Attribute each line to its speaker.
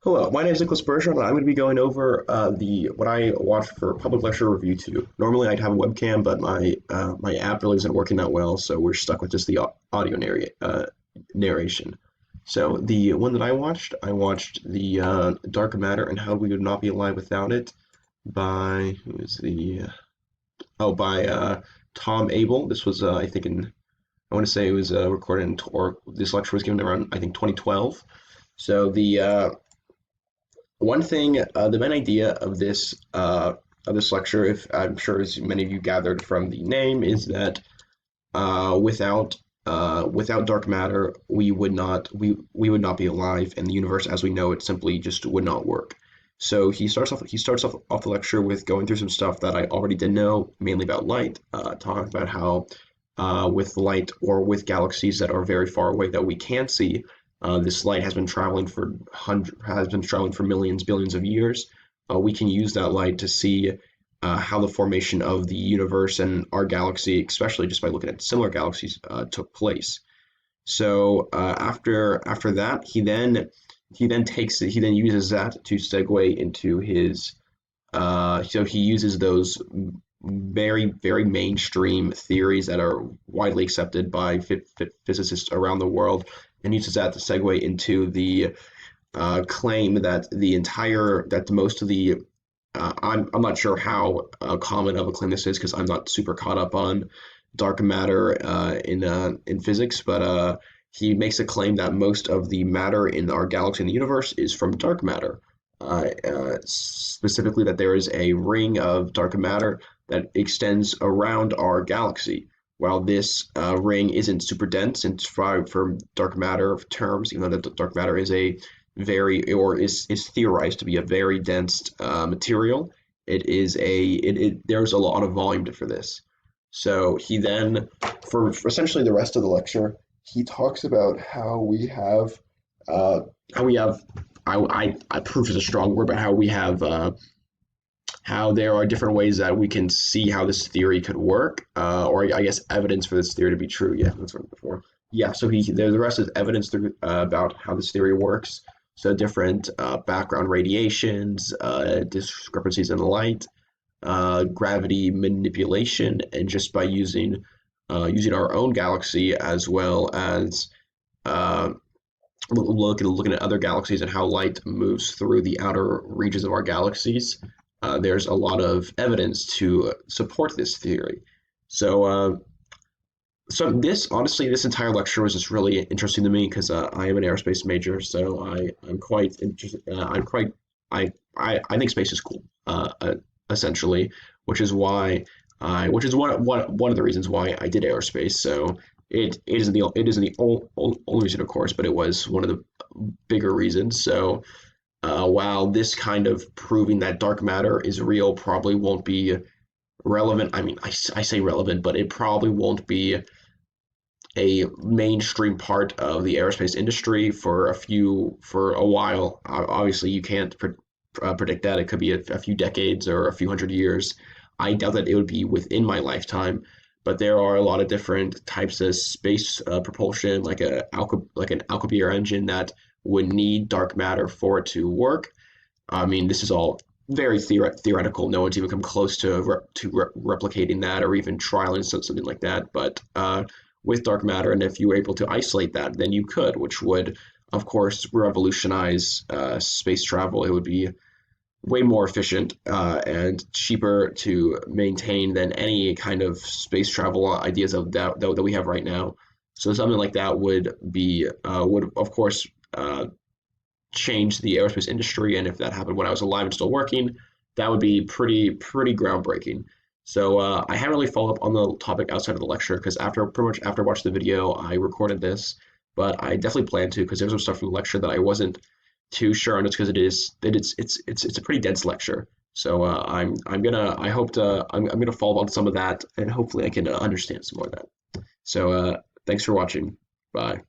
Speaker 1: Hello, my name is Nicholas Bergeron, and I'm going to be going over the what I watch for Public Lecture Review 2. Normally, I'd have a webcam, but my app really isn't working that well, so we're stuck with just the audio narration. So the one that I watched the Dark Matter and How We Would Not Be Alive Without It by who is the by Tom Abel. This was I think in I want to say it was recorded in or this lecture was given around I think 2012. So the one thing, the main idea of this lecture, if I'm sure as many of you gathered from the name, is that without dark matter, we would not be alive, and the universe as we know it simply just would not work. So he starts off the lecture with going through some stuff that I already did know, mainly about light, talking about how with light or with galaxies that are very far away that we can't see, this light has been traveling for millions, billions of years. We can use that light to see how the formation of the universe and our galaxy, especially just by looking at similar galaxies, took place. So after that, he then uses that to segue into his so he uses those very mainstream theories that are widely accepted by physicists around the world, and uses that to segue into the claim that most of the I'm not sure how common of a claim this is because I'm not super caught up on dark matter in physics, but he makes a claim that most of the matter in our galaxy and the universe is from dark matter. Specifically, that there is a ring of dark matter that extends around our galaxy. While this ring isn't super dense, and for dark matter terms, even though that dark matter is a is theorized to be a very dense material, there's a lot of volume for this. So he then, for essentially the rest of the lecture, he talks about how we have I proof is a strong word, but how there are different ways that we can see how this theory could work, or I guess evidence for this theory to be true. Yeah, that's what I'm looking for. Yeah, so the rest is evidence about how this theory works. So different background radiations, discrepancies in light, gravity manipulation, and just by using our own galaxy as well as uh, looking at other galaxies and how light moves through the outer regions of our galaxies, there's a lot of evidence to support this theory. So, this entire lecture was just really interesting to me because I am an aerospace major, so I'm quite interested. I think space is cool, essentially, which is why which is one of the reasons why I did aerospace. So it isn't the only reason, of course, but it was one of the bigger reasons. So while this kind of proving that dark matter is real probably won't be relevant. I mean, I say relevant, but it probably won't be a mainstream part of the aerospace industry for a while. Obviously, you can't predict that. It could be a few decades or a few hundred years. I doubt that it would be within my lifetime, but there are a lot of different types of space propulsion, like an Alcubierre engine that would need dark matter for it to work. I mean, this is all very theoretical. No one's even come close to replicating that or even trialing something like that. But with dark matter, and if you were able to isolate that, then you could, which would, of course, revolutionize space travel. It would be way more efficient and cheaper to maintain than any kind of space travel ideas that we have right now. So something like that would of course change the aerospace industry, and if that happened when I was alive and still working, that would be pretty groundbreaking. So I haven't really followed up on the topic outside of the lecture because pretty much after watching the video, I recorded this, but I definitely plan to because there's some stuff from the lecture that I wasn't too sure on. It's because it's a pretty dense lecture. So I'm gonna follow up on some of that, and hopefully I can understand some more of that. So thanks for watching. Bye.